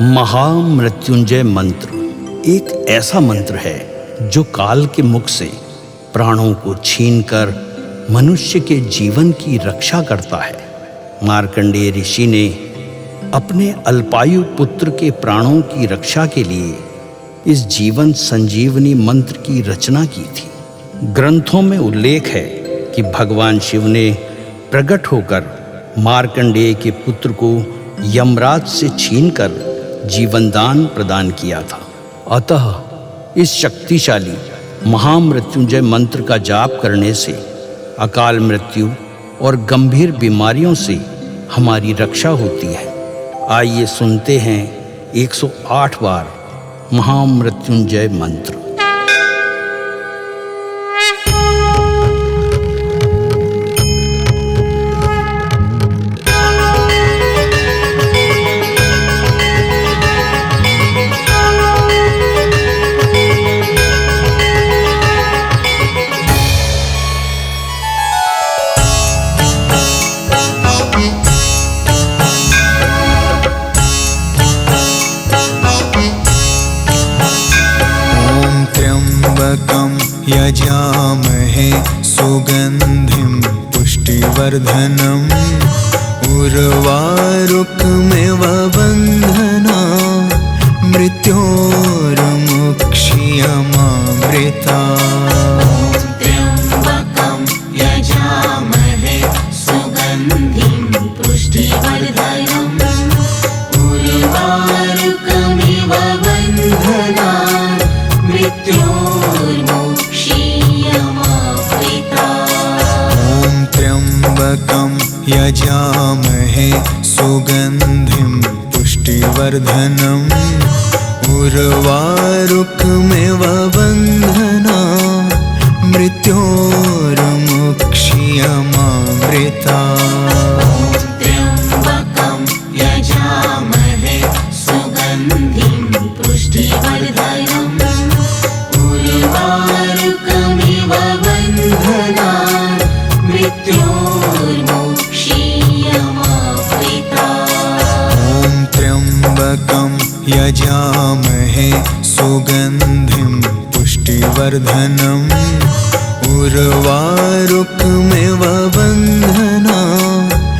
महामृत्युंजय मंत्र एक ऐसा मंत्र है जो काल के मुख से प्राणों को छीनकर मनुष्य के जीवन की रक्षा करता है। मार्कंडेय ऋषि ने अपने अल्पायु पुत्र के प्राणों की रक्षा के लिए इस जीवन संजीवनी मंत्र की रचना की थी। ग्रंथों में उल्लेख है कि भगवान शिव ने प्रकट होकर मार्कंडेय के पुत्र को यमराज से छीनकर जीवनदान प्रदान किया था। अतः इस शक्तिशाली महामृत्युंजय मंत्र का जाप करने से अकाल मृत्यु और गंभीर बीमारियों से हमारी रक्षा होती है। आइए सुनते हैं 108 बार महामृत्युंजय मंत्र। यजामहे सुगंधिं पुष्टिवर्धनम् उर्वारुकमिव बन्धना मृत्योर्मुक्षीयमामृता। त्र्यम्बकं यजामहे सुगन्धिं पुष्टिवर्धनम् उर्वारुकमिव बन्धना त्र्यम्बकं यजामहे सुगन्धिं पुष्टिवर्धनम् उर्वारुकमिव बन्धना मृत्योर्मुक्षीयमामृता। त्र्यम्बकं यजामहे सुगन्धिं पुष्टिवर्धनम् उर्वारुकमिव बन्धना मृत्योर्मुक्षीयमामृता। त्र्यम्बकं यजामहे सुगन्धिं पुष्टिवर्धनम् उर्वारुकमिव बन्धना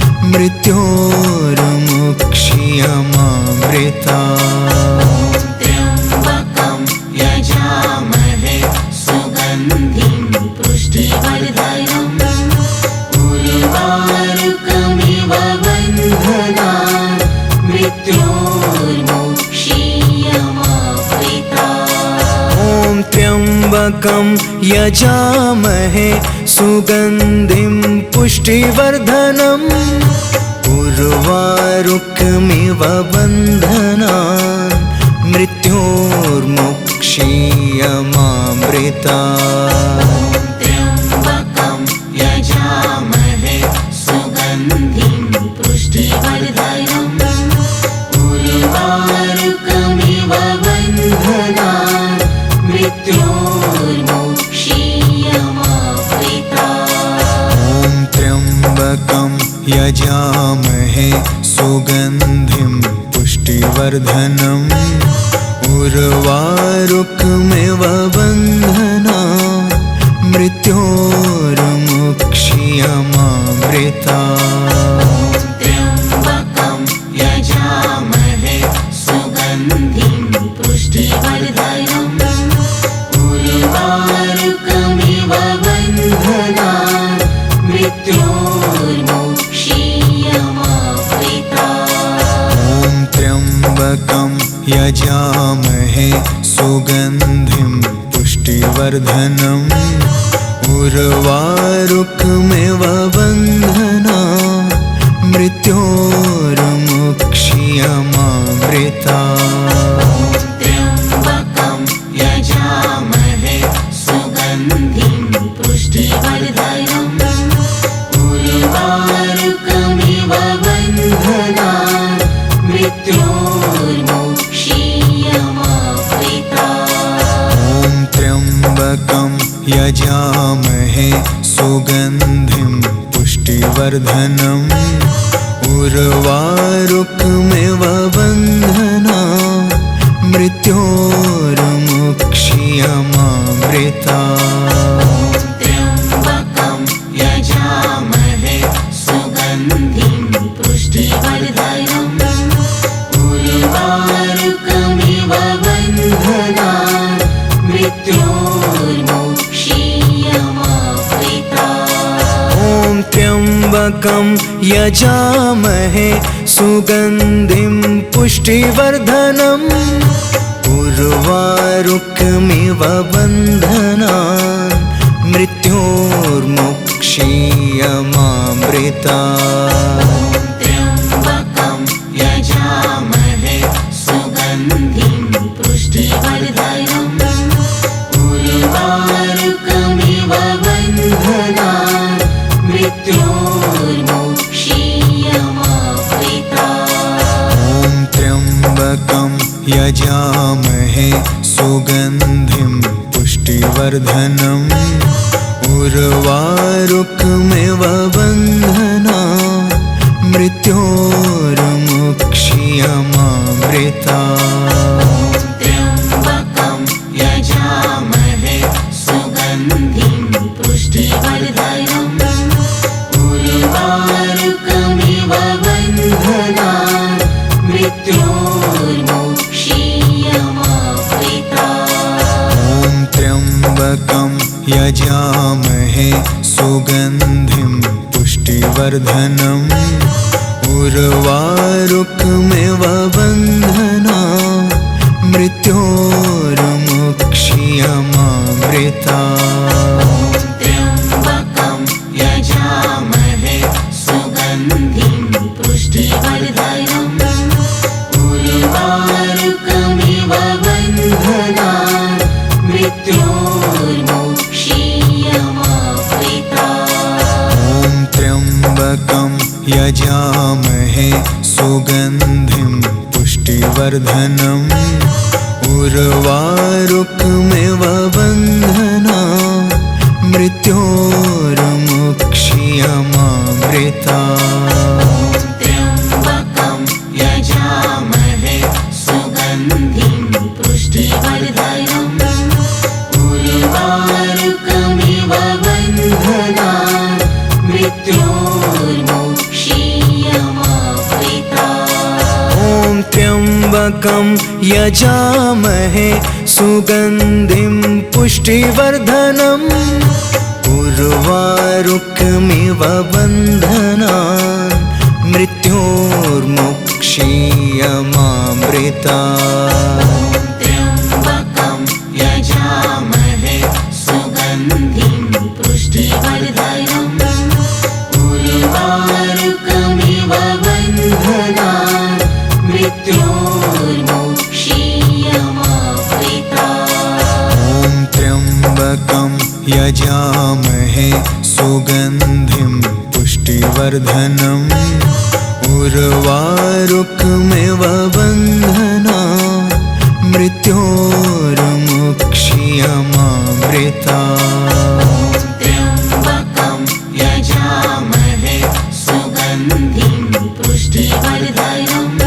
मृत्योर्मुक्षीयमामृता। त्र्यम्बकं यजामहे सुगन्धिं पुष्टिवर्धनम् उर्वारुकमिव बन्धना मृत्योर्मुक्षीयमामृता। त्र्यम्बकं यजामहे सुगन्धिं पुष्टिवर्धनम् उर्वारुकमिव बन्धना मृत्योर्मुक्षीयमामृता। त्र्यम्बकं यजामहे सुगन्धिं पुष्टिवर्धनम् उर्वारुकमिव बन्धना मृत्योर्मुक्षीयमामृता। त्र्यम्बकं यजामहे सुगन्धिं पुष्टिवर्धनम् उर्वारुकमिव बन्धना मृत्योर्मुक्षीयमामृता। त्र्यम्बकं यजामहे सुगन्धिं पुष्टिवर्धनम् उर्वारुकमिव बन्धना मृत्योर्मुक्षीयमामृता। त्र्यम्बकं यजामहे सुगन्धिं पुष्टिवर्धनम् उर्वारुकमिव बन्धना मृत्योर्मुक्षीयमामृता। त्र्यम्बकं यजामहे सुगन्धिं पुष्टिवर्धनम् उर्वारुकमिव बन्धना मृत्योर्मुक्षीयमामृता। त्र्यम्बकं यजामहे सुगन्धिं पुष्टिवर्धनम् उर्वारुकमिव बन्धना मृत्योर्मुक्षीयमामृता त्र्यम्बकं यजामहे सुगन्धिं पुष्टिवर्धनम् उर्वारुकमिव बन्धनान् मृत्योर्मुक्षीयमामृता ॐ त्र्यम्बकं यजामहे सुगन्धिं पुष्टिवर्धनम् उर्वारुकमिव बन्धनान् मृत्योर्मुक्षीयमामृता त्र्यम्बकं यजामहे सुगन्धिं पुष्टिवर्धनम् उर्वारुकमिव बन्धनान् मृत्योर्मुक्षीयमामृता ॐ त्र्यम्बकं यजामहे सुगन्धिं पुष्टिवर्धनम् उर्वारुकमिव बन्धनान् मृत्योर्मुक्षीयमामृता त्र्यम्बकं यजामहे सुगन्धिं पुष्टिवर्धनम् उर्वारुकमिव बन्धनान् मृत्योर्मुक्षीयमामृता ॐ त्र्यम्बकं यजामहे सुगन्धिं पुष्टिवर्धनम् उर्वारुकमिव बन्धनान् मृत्योर्मुक्षीयमामृता त्र्यम्बकं यजामहे सुगन्धिं पुष्टिवर्धनम् उर्वारुकमिव बन्धनान् मृत्योर्मुक्षीयमामृता ॐ त्र्यम्बकं यजामहे सुगन्धिं पुष्टिवर्धनम् उर्वारुकमिव बन्धनान् मृत्योर्मुक्षीयमामृता त्र्यम्बकं यजामहे सुगन्धिं पुष्टिवर्धनम् उर्वारुकमिव बन्धनान् मृत्योर्मुक्षीयमामृता ॐ त्र्यम्बकं यजामहे सुगन्धिं पुष्टिवर्धनम् उर्वारुकमिव बन्धनान् मृत्योर्मुक्षीयमामृता त्र्यम्बकं यजामहे सुगन्धिं पुष्टिवर्धनम् उर्वारुकमिव बन्धनान् मृत्योर्मुक्षीयमामृता ॐ त्र्यम्बकं यजामहे सुगन्धिं पुष्टिवर्धनम् उर्वारुकमिव बन्धनान् मृत्योर्मुक्षीयमामृता त्र्यम्बकं यजामहे सुगन्धिं पुष्टिवर्धनम्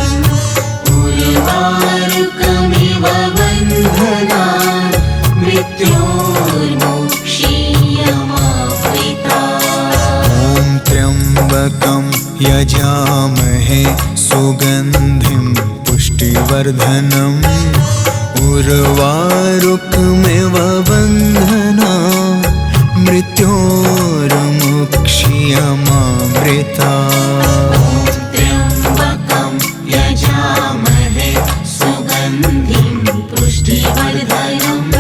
उर्वारुकमिव बन्धनान् मृत्योर्मुक्षीयमामृता ॐ त्र्यम्बकं यजामहे सुगन्धिं पुष्टिवर्धनम् उर्वारुकमिव बन्धनान् मृत्योर्मुक्षीयमामृता त्र्यम्बकं यजामहे सुगन्धिं पुष्टिवर्धनम्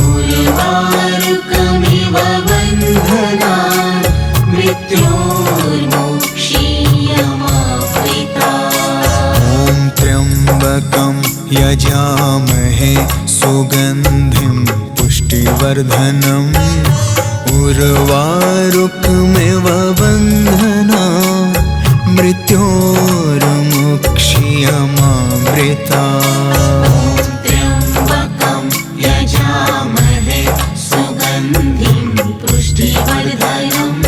उर्वारुकमिव बन्धनान् मृत्योर्मुक्षीयमामृता ॐ त्र्यम्बकं यजामहे सुगन्धिं पुष्टिवर्धनम् उर्वारुकमिव बन्धनान् मृत्योर्मुक्षीयमामृता त्र्यम्बकं यजामहे सुगन्धिं पुष्टिवर्धनम्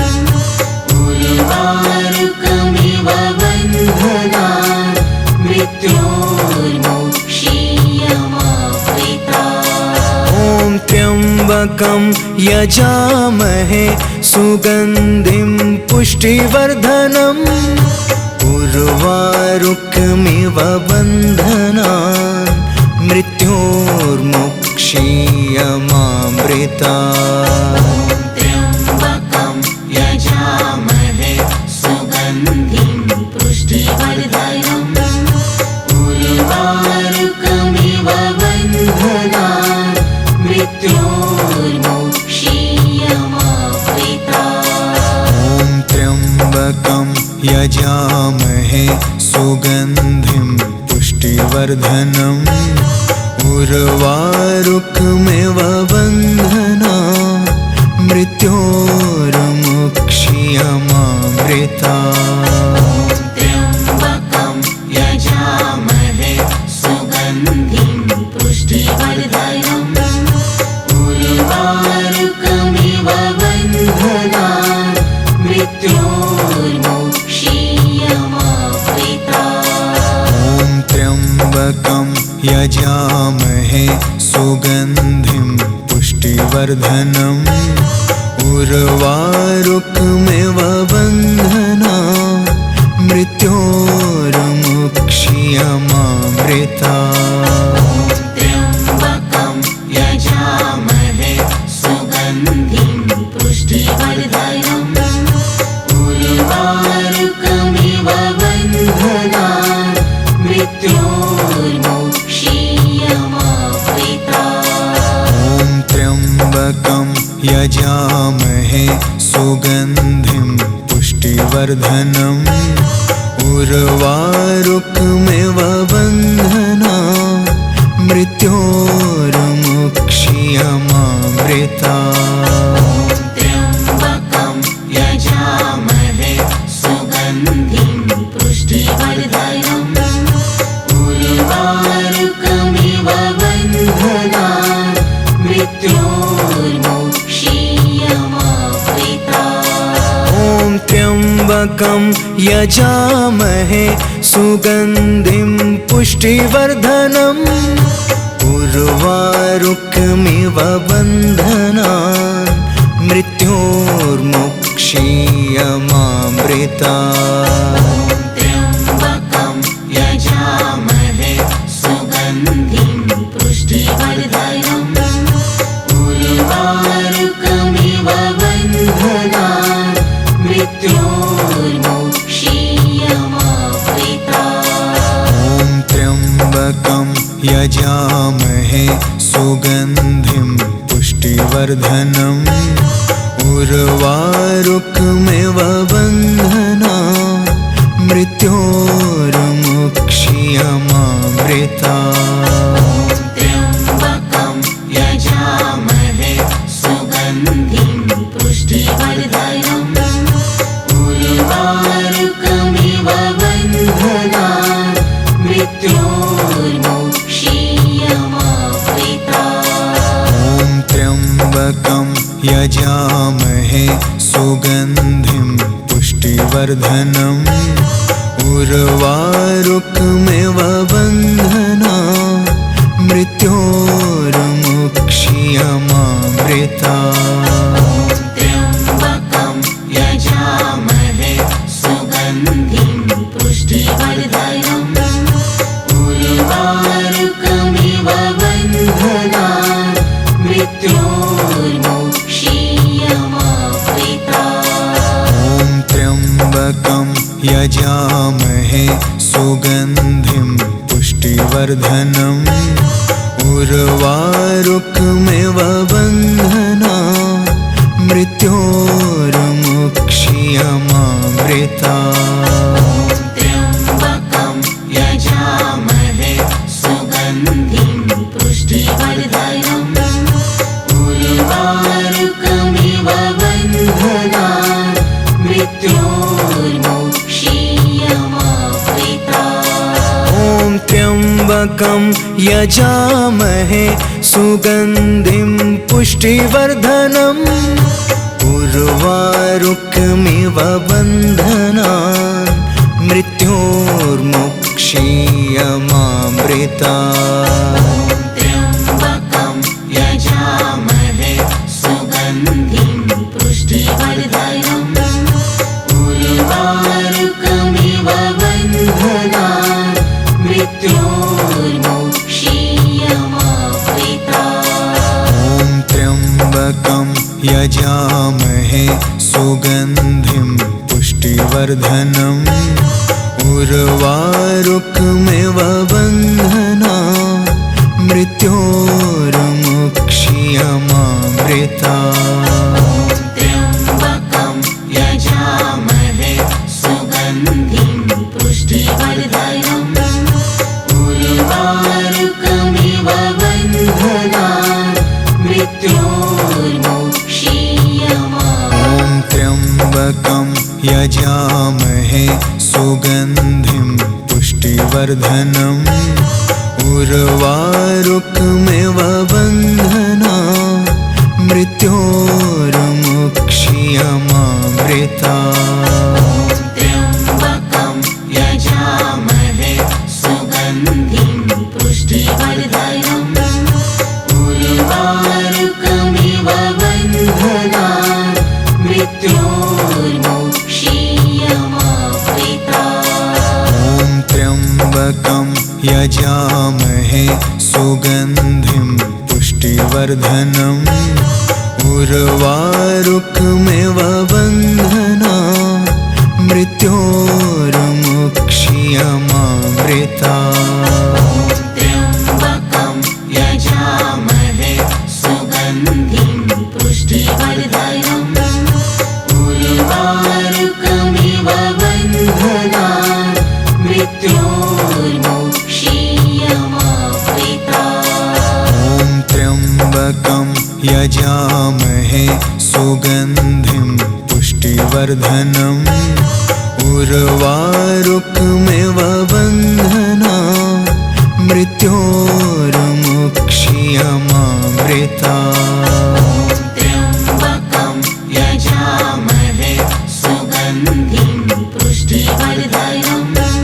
उर्वारुकमिव बन्धनान् मृत्योर्मुक्षीयमामृता त्र्यम्बकं यजामहे सुगन्धिं पुष्टिवर्धनम् उर्वारुकमिव बन्धनान् मृत्योर्मुक्षीयमामृतात्। त्र्यम्बकं यजामहे सुगन्धिं पुष्टिवर्धनम् उर्वारुकमिव बन्धनान् मृत्योर्मुक्षीयमामृतात्। ॐ त्र्यम्बकं यजामहे सुगन्धिं पुष्टिवर्धनम् उर्वारुकमिव बन्धनान् मृत्योर्मुक्षीयमामृतात्। त्र्यम्बकं यजामहे सुगन्धिं पुष्टिवर्धनम् उर्वारुकमिव बन्धनान् मृत्योर्मुक्षीयमामृतात्। ॐ त्र्यम्बकं यजामहे सुगन्धिं पुष्टिवर्धनम् उर्वारुकमिव बन्धनान् मृत्योर्मुक्षीयमामृतात्। त्र्यम्बकं यजामहे सुगन्धिं पुष्टिवर्धनम् उर्वारुकमिव बन्धनान् मृत्योर्मुक्षीयमामृतात्। ॐ त्र्यम्बकं यजामहे सुगन्धिं पुष्टिवर्धनम् उर्वारुकमिव बन्धनान् मृत्योर्मुक्षीयमामृतात्। त्र्यम्बकं यजामहे सुगन्धिं पुष्टिवर्धनम् उर्वारुकमिव बन्धनान् मृत्योर्मुक्षीयमामृतात्। ॐ त्र्यम्बकं यजामहे सुगन्धिं पुष्टिवर्धनम् उर्वारुकमिव बन्धनान् मृत्योर्मुक्षीयमामृतात्। त्र्यम्बकं यजामहे सुगन्धिं पुष्टिवर्धनम् उर्वारुकमिव बन्धनान् मृत्योर्मुक्षीयमामृतात्। ॐ त्र्यम्बकं यजामहे सुगन्धिं पुष्टिवर्धनम् उर्वारुकमिव बन्धनान् मृत्योर्मुक्षीयमामृतात्। त्र्यम्बकं यजामहे सुगन्धिं पुष्टिवर्धनम् उर्वारुकमिव बन्धनान् मृत्योर्मुक्षीयमामृतात्। ॐ त्र्यम्बकं यजामहे सुगन्धिं पुष्टिवर्धनम् उर्वारुकमिव बन्धनान् मृत्योर्मुक्षीयमामृतात्। त्र्यम्बकं यजामहे सुगन्धिं पुष्टिवर्धनम् उर्वारुकमिव बन्धनान् मृत्योर्मुक्षीयमामृतात्। ॐ त्र्यम्बकं यजामहे सुगन्धिं पुष्टिवर्धनम् उर्वारुकमिव बन्धनान् मृत्योर्मुक्षीयमामृतात्। त्र्यम्बकं यजामहे सुगन्धिं पुष्टिवर्धनम् उर्वारुकमिव बन्धनान् मृत्योर्मुक्षीयमामृतात्। ॐ त्र्यम्बकं यजामहे सुगन्धिं पुष्टिवर्धनम् उर्वारुकमिव बन्धनान् मृत्योर्मुक्षीयमामृतात्। त्र्यम्बकं यजामहे यजामहे सुगन्धिं पुष्टिवर्धनम् उर्वारुकमिव बन्धनान् मृत्योर्मुक्ष्यमामृतात्। त्र्यम्बकं यजामहे सुगन्धिं पुष्टिवर्धनम् उर्वारुकमिव बन्धनान् मृत्योर्मुक्ष्यमामृतात्। ॐ त्र्यम्बकं यजामहे सुगन्धिं पुष्टिवर्धनम् उर्वारुकमिव बन्धनान् मृत्योर्मुक्ष्यमामृतात्। त्र्यम्बकं यजामहे सुगन्धिं पुष्टिवर्धनम् उर्वारुकमिव बन्धनान् मृत्योर्मुक्ष्यमामृतात्। ॐ त्र्यम्बकं यजामहे सुगन्धिं पुष्टिवर्धनम् उर्वारुकमिव बन्धनान् मृत्योर्मुक्ष्यमामृतात्। त्र्यम्बकं यजामहे सुगन्धिं पुष्टिवर्धनम् उर्वारुकमिव बन्धनान् मृत्योर्मुक्ष्यमामृतात्। ॐ त्र्यम्बकं यजामहे सुगन्धिं पुष्टिवर्धनम् उर्वारुकमिव बन्धनान् मृत्योर्मुक्ष्यमामृतात्। त्र्यम्बकं यजामहे सुगन्धिं पुष्टिवर्धनम्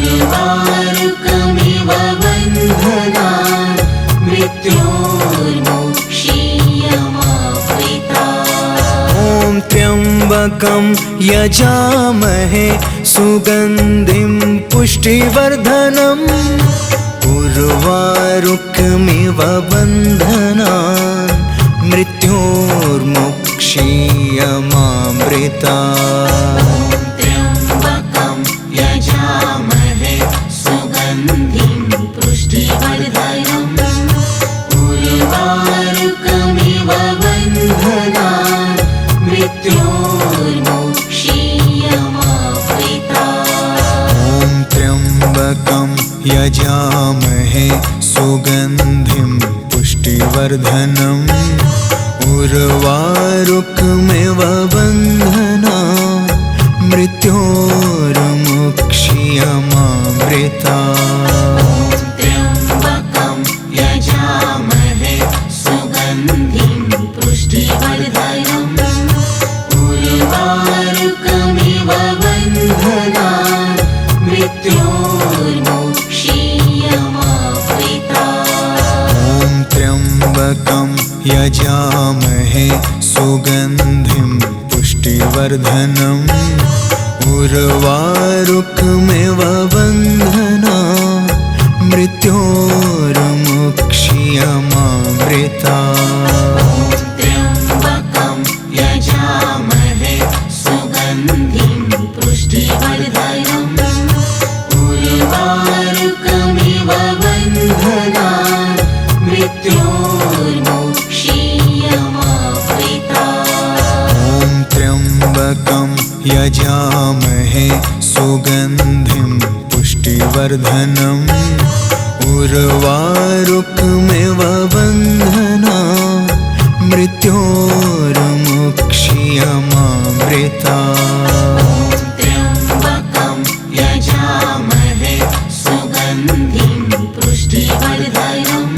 उर्वारुकमिव बन्धनान् मृत्योर्मुक्ष्यमामृतात्। ॐ त्र्यम्बकं यजामहे सुगन्धिं पुष्टिवर्धनम् उर्वारुकमिव बन्धनान् मृत्योर्मुक्ष्यमामृतात्। त्र्यम्बकं यजामहे सुगन्धिं पुष्टिवर्धनम् उर्वारुकमिव बन्धनान् मृत्योर्मुक्ष्यमामृतात्। ॐ त्र्यम्बकं यजामहे सुगन्धिं पुष्टिवर्धनम् उर्वारुकमिव बन्धनान् मृत्योर्मुक्ष्यमामृतात्। त्र्यम्बकं यजामहे सुगन्धिं पुष्टिवर्धनम् उर्वारुकमिव बन्धनान् मृत्योर्मुक्ष्यमामृतात्। ॐ त्र्यम्बकं यजामहे सुगन्धिं पुष्टिवर्धनम् उर्वारुकमिव बन्धनान् मृत्योर्मुक्ष्यमामृतात्। त्र्यम्बकं यजामहे सुगन्धिं पुष्टिवर्धनम् उर्वारुकमिव बन्धनान् मृत्योर्मुक्ष्यमामृतात्। ॐ त्र्यम्बकं यजामहे सुगन्धिं पुष्टिवर्धनम् उर्वारुकमिव बन्धनान् मृत्योर्मुक्ष्यमामृतात्। त्र्यम्बकं यजामहे सुगन्धिं पुष्टिवर्धनम्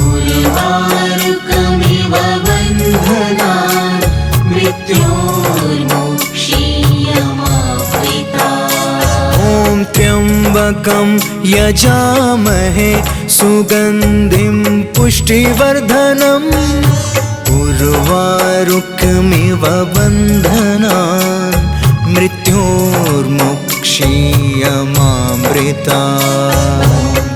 उर्वारुकमिव बन्धनान् मृत्योर्मुक्ष्यमामृतात्। ॐ त्र्यम्बकं यजामहे सुगन्धिं पुष्टिवर्धनम् उर्वारुकमिव बन्धनान् मृत्योर्मुक्ष्यमामृतात्।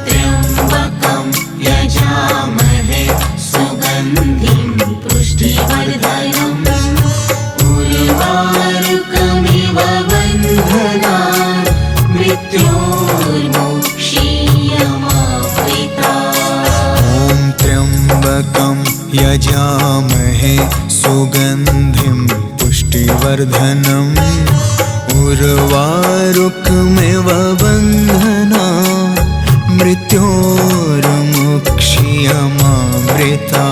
त्र्यम्बकं यजामहे सुगन्धिं पुष्टिवर्धनम् मृत्योर्मुक्षीयमामृता। ॐ त्र्यम्बकं यजामहे सुगन्धिं पुष्टिवर्धनम् उर्वारुकमिव बन्धनान् मृत्योर्मुक्षीयमामृता।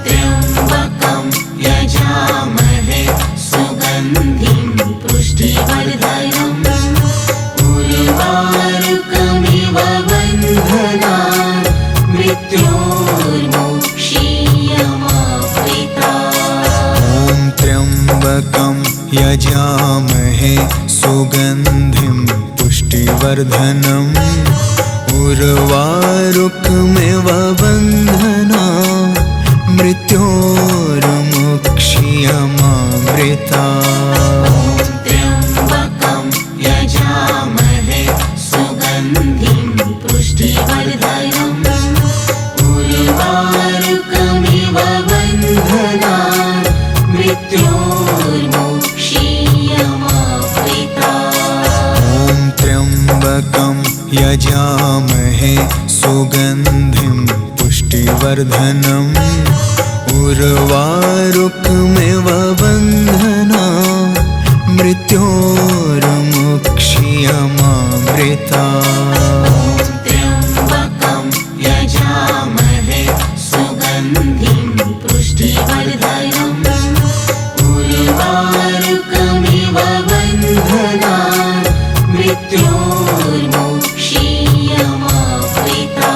त्र्यम्बकं यजामहे सुगन्धिं पुष्टिवर्धनम् उर्वारुकमिव बन्धनान् मृत्योर्मुक्षीयमामृता। ॐ त्र्यम्बकं यजामहे सुगन्धिं पुष्टिवर्धनम् उर्वारुकमिव बन्धनान् मृत्योर्मुक्षीयमामृता। त्र्यम्बकं यजामहे सुगन्धिं पुष्टिवर्धनम् उर्वारुकमिव बन्धनान् मृत्योर्मुक्षीयमामृता। ॐ त्र्यम्बकं यजामहे सुगन्धिं पुष्टिवर्धनम् उर्वारुकमिव बन्धनान् मृत्योर्मुक्षीयमामृता। त्र्यम्बकं यजामहे सुगन्धिं पुष्टिवर्धनम् उर्वारुकमिव बन्धनान् मृत्योर्मुक्षीयमामृता।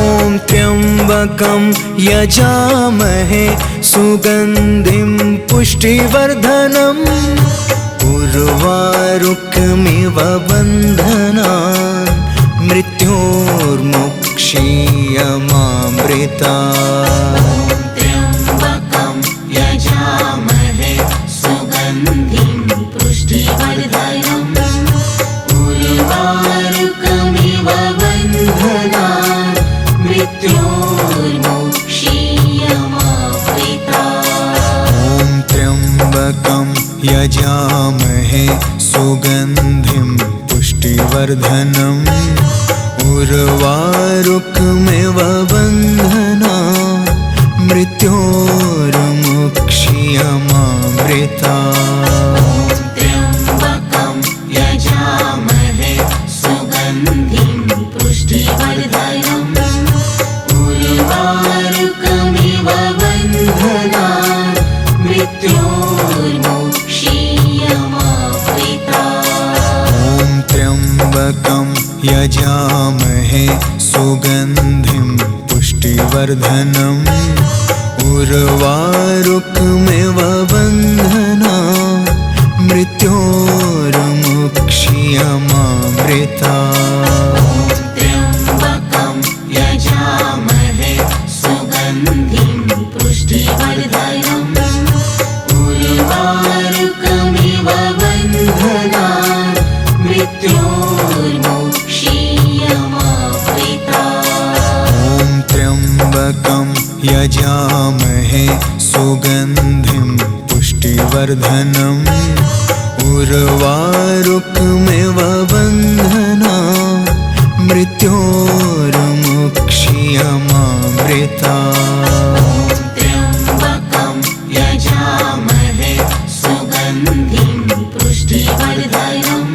ॐ त्र्यम्बकं यजामहे सुगन्धिं पुष्टिवर्धनम् उर्वारुकमिव बन्धनान् मृत्योर्मुक्षीयमामृता। त्र्यम्बकं यजामहे सुगन्धिं पुष्टिवर्धनम् उर्वारुकमिव बन्धनान् मृत्योर्मुक्षीयमामृता। ॐ त्र्यम्बकं यजामहे सुगन्धिं पुष्टिवर्धनम् उर्वारुकमिव बन्धनान् मृत्योर्मुक्षीयमामृता। त्र्यम्बकं यजामहे सुगन्धिं पुष्टिवर्धनम् उर्वारुकमिव बन्धनान् मृत्योर्मुक्षीयमामृता। ॐ त्र्यम्बकं यजामहे सुगन्धिं पुष्टिवर्धनम् उर्वारुकमिव बन्धनान् मृत्योर्मुक्षीयमामृता। त्र्यम्बकं यजामहे सुगन्धिं पुष्टिवर्धनम् उर्वारुकमिव बन्धनान् मृत्योर्मुक्षीयमामृता। ॐ त्र्यम्बकं यजामहे सुगन्धिं पुष्टिवर्धनम् उर्वारुकमिव बन्धनान् मृत्योर्मुक्षीयमामृता। त्र्यम्बकं यजामहे सुगन्धिं पुष्टिवर्धनम्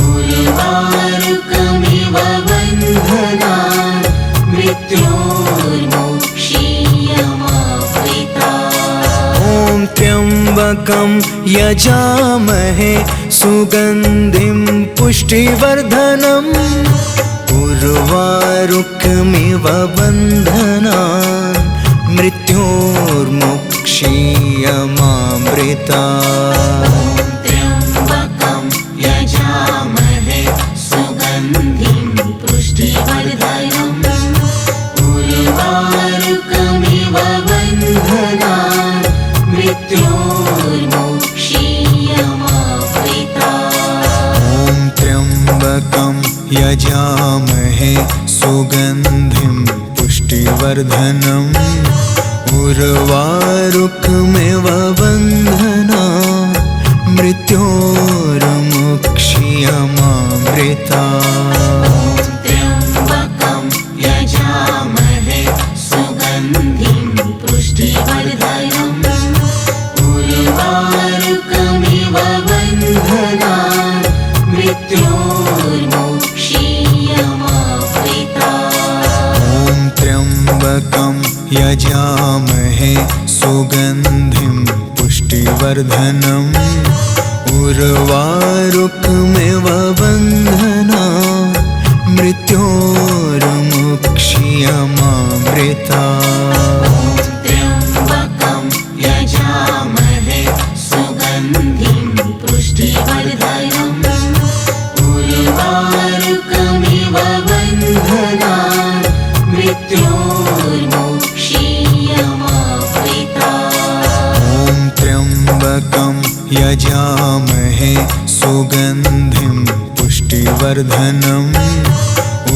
उर्वारुकमिव बन्धनान् मृत्योर्मुक्षीयमामृता। ॐ त्र्यम्बकं यजामहे सुगन्धिं पुष्टिवर्धनम् उर्वारुकमिव बन्धनान् मृत्योर्मुक्षीयमामृता। त्र्यम्बकं यजामहे सुगन्धिं पुष्टिवर्धनम् उर्वारुकमिव बन्धनान् मृत्योर्मुक्षीयमामृता। ॐ त्र्यम्बकं यजामहे सुगन्धिं पुष्टिवर्धनम् उर्वारुकमिव बन्धनान् मृत्योर्मुक्षीयमामृता। त्र्यम्बकं यजामहे सुगन्धिं पुष्टिवर्धनम् उर्वारुकमिव बन्धनान् मृत्योर्मोक्षीयमावृतात्। ॐ त्र्यम्बकं यजामहे सुगन्धिं पुष्टिवर्धनम् उर्वारुकमिव बन्धनान् मृत्योर्मोक्षीयमावृतात्। त्र्यम्बकं यजामहे सुगन्धिं पुष्टिवर्धनम् उर्वारुकमिव बन्धनान् मृत्योर्मोक्षीयमावृतात्। ॐ त्र्यम्बकं यजामहे सुगन्धिं पुष्टिवर्धनम्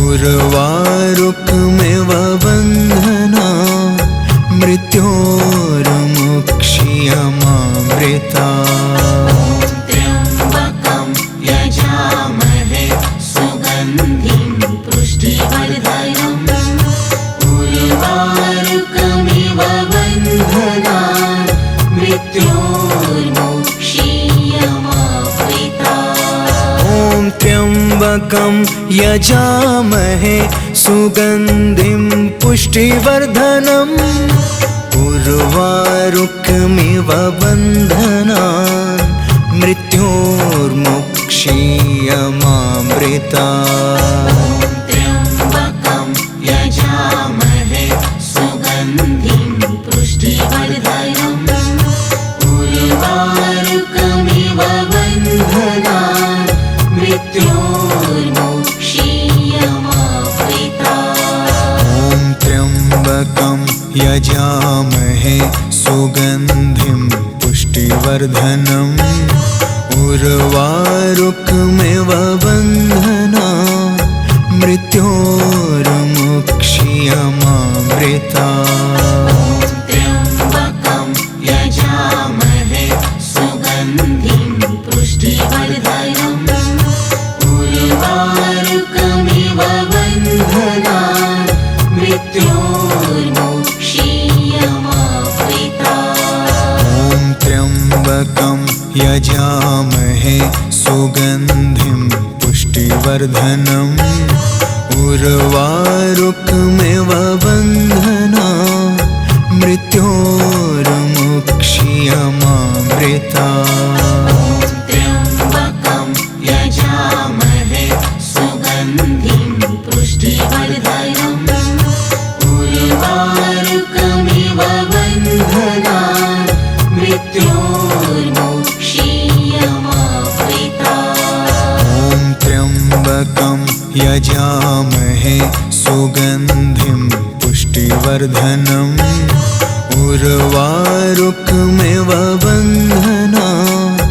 उर्वारुकमिव बन्धनान् मृत्योर्मोक्षीयमावृतात्। त्र्यम्बकं यजामहे सुगन्धिं पुष्टिवर्धनम् उर्वारुकमिव बन्धनान् मृत्योर्मोक्षीयमावृतात्। ॐ त्र्यम्बकं यजामहे सुगन्धिं पुष्टिवर्धनम् उर्वारुकमिव बन्धनान् मृत्योर्मोक्षीयमावृतात्। त्र्यम्बकं यजामहे सुगन्धिं पुष्टिवर्धनम् उर्वारुकमिव बन्धनान् मृत्योर्मोक्षीयमावृतात्। ॐ त्र्यम्बकं यजामहे सुगन्धिं पुष्टिवर्धनम् उर्वारुकमिव बन्धनान् मृत्योर्मोक्षीयमावृतात्। त्र्यम्बकं यजामहे सुगन्धिं पुष्टिवर्धनम् उर्वारुकमिव बन्धनान् मृत्योर्मोक्षीयमावृतात्। ॐ त्र्यम्बकं यजामहे सुगन्धिं पुष्टिवर्धनम् उर्वारुकमिव बन्धनान् मृत्योर्मोक्षीयमावृतात्। त्र्यम्बकं यजामहे सुगन्धिं पुष्टिवर्धनम् उर्वारुकमिव बन्धनान् मृत्योर्मोक्षीयमावृतात्। ॐ त्र्यम्बकं यजामहे सुगन्धिं पुष्टिवर्धनम् उर्वारुकमिव बन्धनान्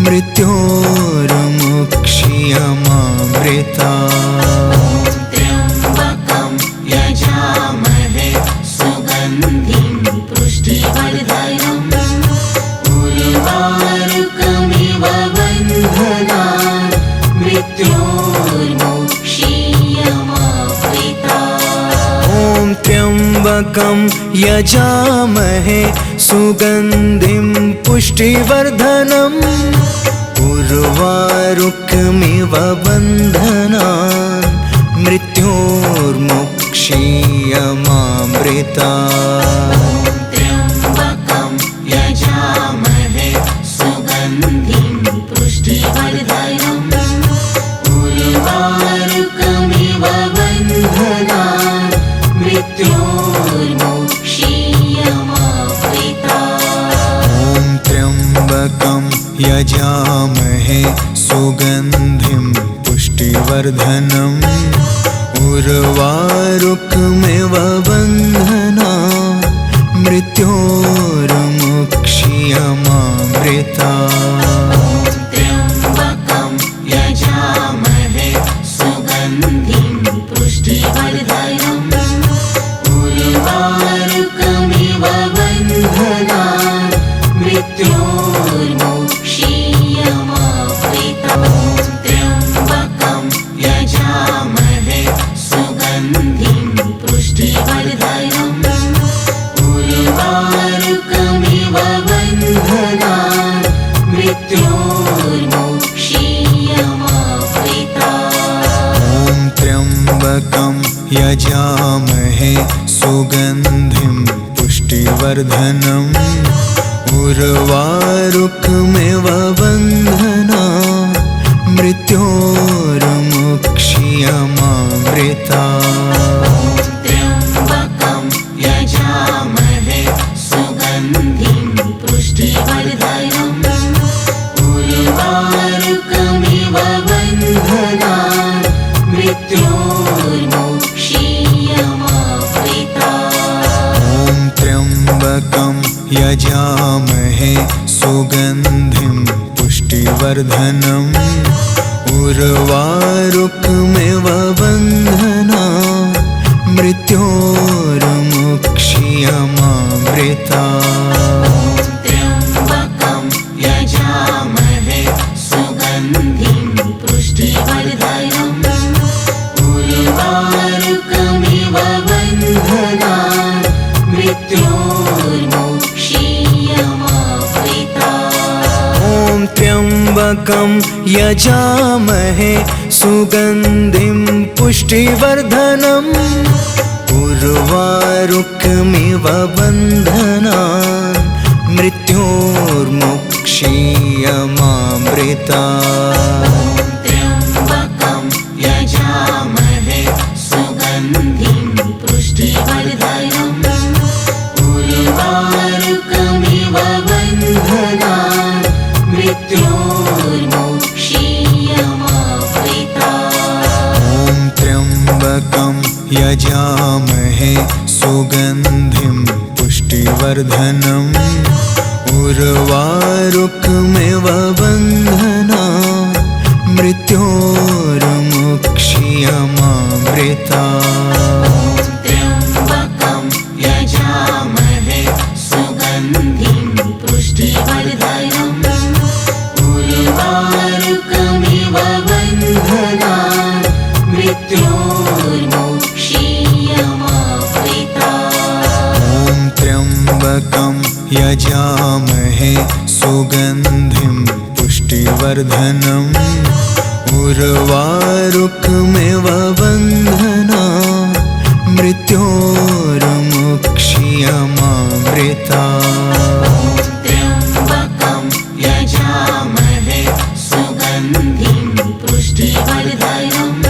मृत्योर्मोक्षीयमावृतात्। त्र्यम्बकं यजामहे सुगन्धिं पुष्टिवर्धनम् उर्वारुकमिव बन्धनान् मृत्योर्मोक्षीयमावृतात्। ॐ त्र्यम्बकं यजामहे सुगन्धिं पुष्टिवर्धनम् उर्वारुकमिव बन्धनान् मृत्योर्मोक्षीयमावृतात्। त्र्यम्बकं यजामहे सुगन्धिं पुष्टिवर्धनम् उर्वारुकमिव बन्धनान् मृत्योर्मोक्षीयमावृतात्। ॐ त्र्यम्बकं यजामहे सुगन्धिं पुष्टिवर्धनम् उर्वारुकमिव बन्धनान् मृत्योर्मोक्षीयमावृतात्। त्र्यम्बकं यजामहे सुगन्धिं पुष्टिवर्धनम् उर्वारुकमिव बन्धनान् मृत्योर्मोक्षीयमावृतात्। त्र्यम्बकं यजामहे सुगन्धिं पुष्टिवर्धनम् उर्वारुकमिव बन्धनान् मृत्योर्मुक्ष्यमामृतात्। त्र्यम्बकं यजामहे सुगन्धिं पुष्टिवर्धनम् उर्वारुकमिव बन्धनान् मृत्योर्मुक्ष्यमामृतात्। ॐ त्र्यम्बकं यजामहे सुगन्धिं पुष्टिवर्धनम् उर्वारुकमिव बन्धनान् मृत्योर्मुक्ष्यमामृतात्। त्र्यम्बकं यजामहे सुगन्धिं पुष्टिवर्धनम् उर्वारुकमिव बन्धनान् मृत्योर्मुक्ष्यमामृतात्। ॐ त्र्यम्बकं यजामहे सुगन्धिं पुष्टिवर्धनम् उर्वारुकमिव बन्धनान् मृत्योर्मुक्ष्यमामृतात्। त्र्यम्बकं यजामहे सुगन्धिं पुष्टिवर्धनम् उर्वारुकमिव बन्धनान् मृत्योर्मुक्ष्यमामृतात्। ॐ त्र्यम्बकं यजामहे सुगन्धिं पुष्टिवर्धनम् उर्वारुकमिव बन्धनान् मृत्योर्मुक्ष्यमामृतात्। त्र्यम्बकं यजामहे सुगन्धिं पुष्टिवर्धनम् उर्वारुकमिव बन्धनान् मृत्योर्मुक्ष्यमामृतात्। ॐ त्र्यम्बकं यजामहे सुगन्धिं पुष्टिवर्धनम् उर्वारुकमिव बन्धनान् मृत्योर्मुक्ष्यमामृतात्। त्र्यम्बकं यजामहे सुगन्धिं पुष्टिवर्धनम्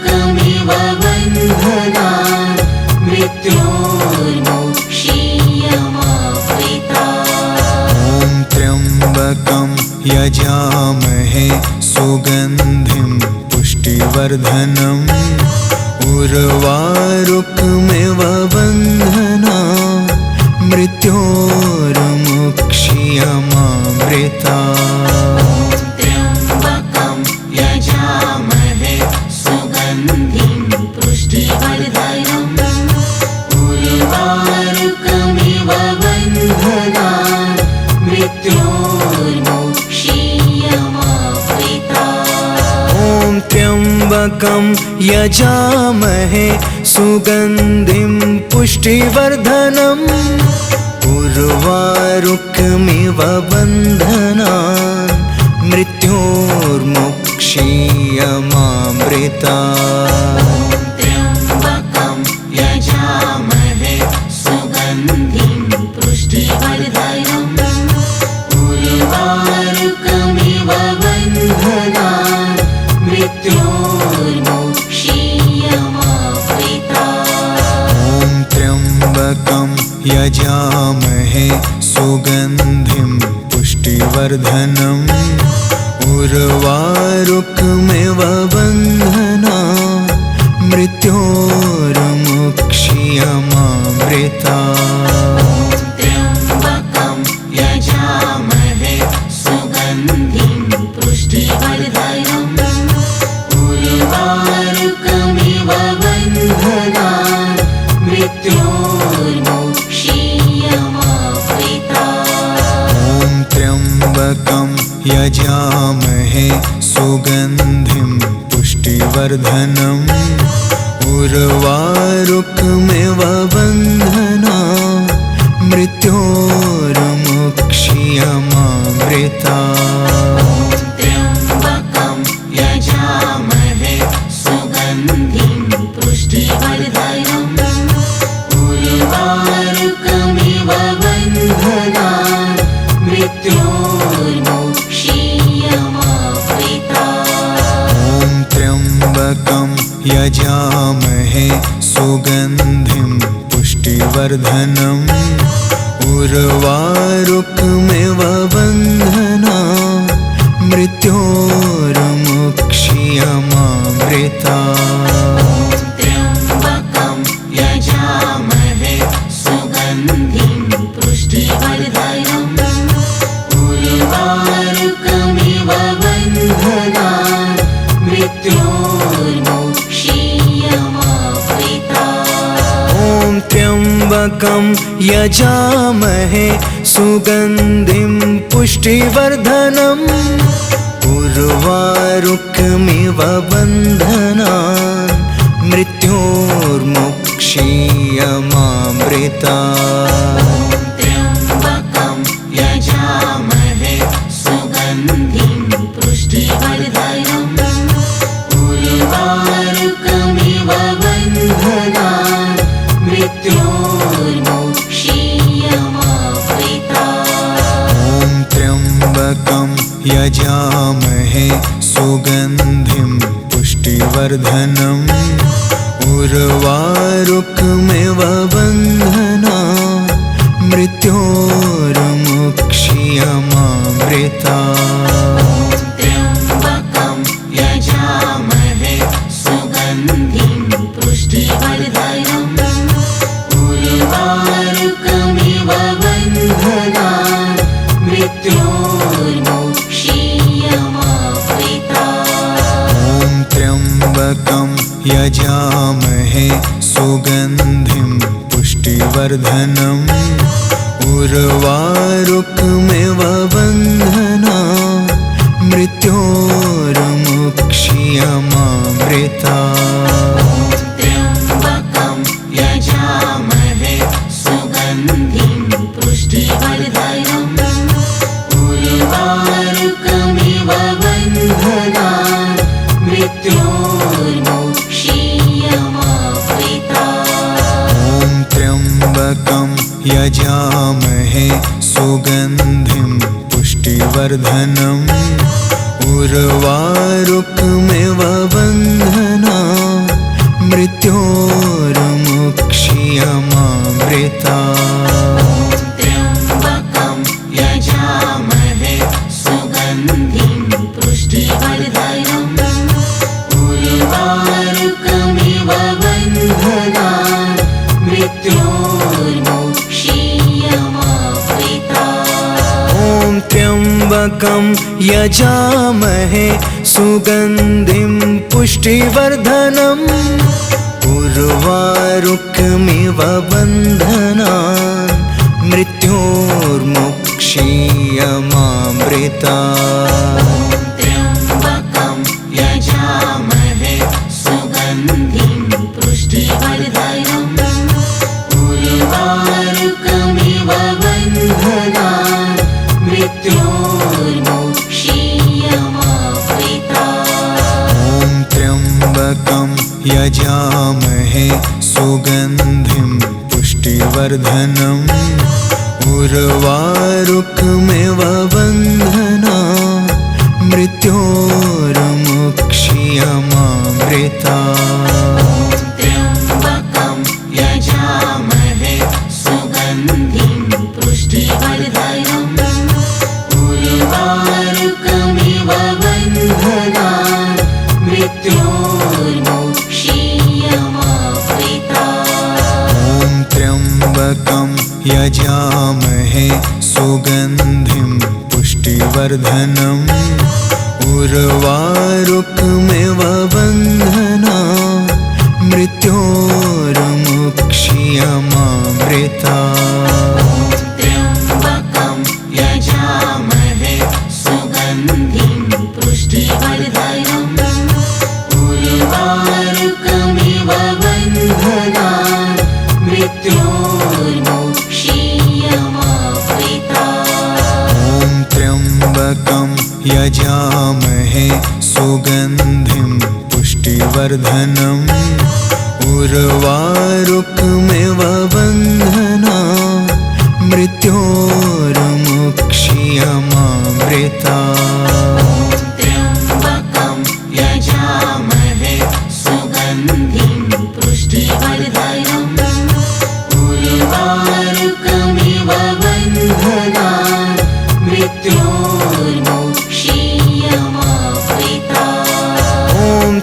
उर्वारुकमिव बन्धनान् मृत्योर्मुक्ष्यमामृतात्। ॐ त्र्यम्बकं यजामहे सुगन्धिं पुष्टिवर्धनम् उर्वारुकमिव बन्धनान् मृत्योर्मुक्ष्यमामृतात्। त्र्यम्बकं यजामहे सुगन्धिं पुष्टिवर्धनम् उर्वारुकमिव बन्धनान् मृत्योर्मुक्ष्यमामृतात्। ॐ त्र्यम्बकं यजामहे सुगन्धिं पुष्टिवर्धनम् उर्वारुकमिव बन्धनान् मृत्योर्मुक्ष्यमामृतात्। त्र्यम्बकं यजामहे सुगन्धिं पुष्टिवर्धनम् उर्वारुकमिव बन्धनान् मृत्योर्मुक्ष्यमामृतात्। ॐ त्र्यम्बकं यजामहे सुगन्धिं पुष्टिवर्धनम् उर्वारुकमिव बन्धनान् मृत्योर्मुक्ष्यमामृतात्। त्र्यम्बकं यजामहे सुगन्धिं पुष्टिवर्धनम् उर्वारुकमिव बन्धनान् मृत्योर्मुक्ष्यमामृतात्। ॐ त्र्यम्बकं यजामहे सुगन्धिं पुष्टिवर्धनम् उर्वारुकमिव बन्धनान् मृत्योर्मुक्ष्यमामृतात्। त्र्यम्बकं यजामहे सुगन्धिं यजामहे सुगन्धिं पुष्टिवर्धनम् उर्वारुकमिव बन्धनान् मृत्योर्मुक्ष्यमामृतात्। त्र्यम्बकं यजामहे सुगन्धिं पुष्टिवर्धनम् उर्वारुकमिव बन्धनान् मृत्योर्मुक्ष्यमामृतात्। ॐ त्र्यम्बकं यजामहे सुगन्धिं पुष्टिवर्धनम् उर्वारुकमिव बन्धनान् मृत्योर्मुक्ष्यमामृतात्। त्र्यम्बकं यजामहे सुगन्धिं पुष्टिवर्धनम् उर्वारुकमिव बन्धनान् मृत्योर्मुक्ष्यमामृतात्। ॐ त्र्यम्बकं यजामहे सुगन्धिं पुष्टिवर्धनम् उर्वारुकमिव बन्धनान् मृत्योर्मुक्ष्यमामृतात्। त्र्यम्बकं यजामहे सुगन्धिं पुष्टिवर्धनम् उर्वारुकमिव बन्धनान् मृत्योर्मुक्ष्यमामृतात्। ॐ त्र्यम्बकं यजामहे सुगन्धिं पुष्टिवर्धनम् उर्वारुकमिव बन्धनान् मृत्योर्मुक्ष्यमामृतात्। त्र्यम्बकं यजामहे सुगन्धिं पुष्टिवर्धनम् उर्वारुकमिव बन्धनान् मृत्योर्मुक्ष्यमामृतात्। ॐ त्र्यम्बकं यजामहे सुगन्धिं पुष्टिवर्धनम् उर्वारुकमिव बन्धनान् मृत्योर्मुक्ष्यमामृतात्। त्र्यम्बकं यजामहे सुगन्धिं पुष्टिवर्धनम् उर्वारुकमिव बन्धनान् मृत्योर्मुक्ष्यमामृतात्। ॐ त्र्यम्बकं यजामहे सुगन्धिं पुष्टिवर्धनम् उर्वारुकमिव बन्धनान् मृत्योर्मुक्ष्यमामृतात्। त्र्यम्बकं यजामहे सुगन्धिं पुष्टिवर्धनम् उर्वारुकमिव बन्धनान् मृत्योर्मुक्ष्यमामृतात्। ॐ त्र्यम्बकं यजामहे सुगन्धिं पुष्टिवर्धनम् उर्वारुकमिव बन्धनान् मृत्योर्मुक्ष्यमामृतात्। त्र्यम्बकं यजामहे सुगन्धिं पुष्टिवर्धनम् उर्वारुकमिव बन्धनान् मृत्योर्मुक्ष्यमामृतात्। ॐ त्र्यम्बकं यजामहे सुगन्धिं पुष्टिवर्धनम् उर्वारुकमिव बन्धनान् मृत्योर्मुक्ष्यमामृतात्। त्र्यम्बकं यजामहे सुगन्धिं पुष्टिवर्धनम् उर्वारुकमिव बन्धनान् मृत्योर्मुक्ष्यमामृतात्। ॐ त्र्यम्बकं यजामहे सुगन्धिं पुष्टिवर्धनम् उर्वारुकमिव बन्धनान् मृत्योर्मुक्ष्यमामृतात्। त्र्यम्बकं यजामहे सुगन्धिं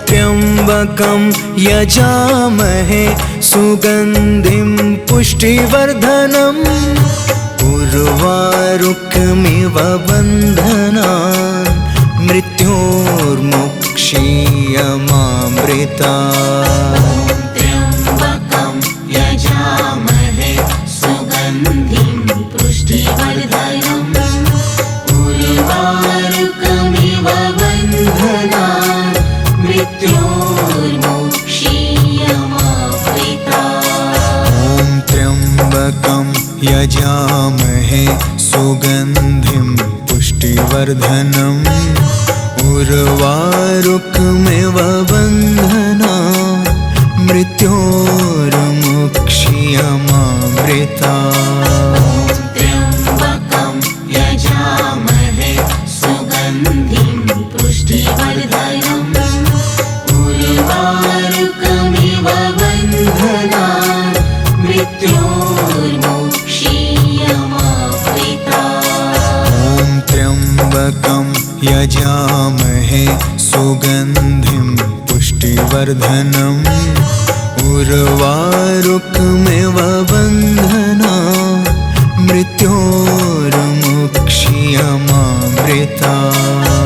त्र्यम्बकं यजामहे सुगन्धिं पुष्टिवर्धनम् उर्वारुकमिव बन्धनान् मृत्योर्मुक्षीयमामृतात् त्र्यम्बकं यजामहे सुगन्धिं पुष्टिवर्धनम् उर्वारुकमिव बन्धनान् मृत्योर्मुक्षीयमामृतात् ॐ त्र्यम्बकं यजामहे सुगन्धिं पुष्टिवर्धनम् उर्वारुकमिव बन्धनान् मृत्योर्मुक्षीयमामृतात् त्र्यम्बकं यजामहे सुगन्धिं पुष्टिवर्धनम् उर्वारुकमिव बन्धनान् मृत्योर्मुक्षीयमामृतात् ॐ त्र्यम्बकं यजामहे सुगन्धिं पुष्टिवर्धनम् उर्वारुकमिव बन्धनान् मृत्योर्मुक्षीयमामृतात्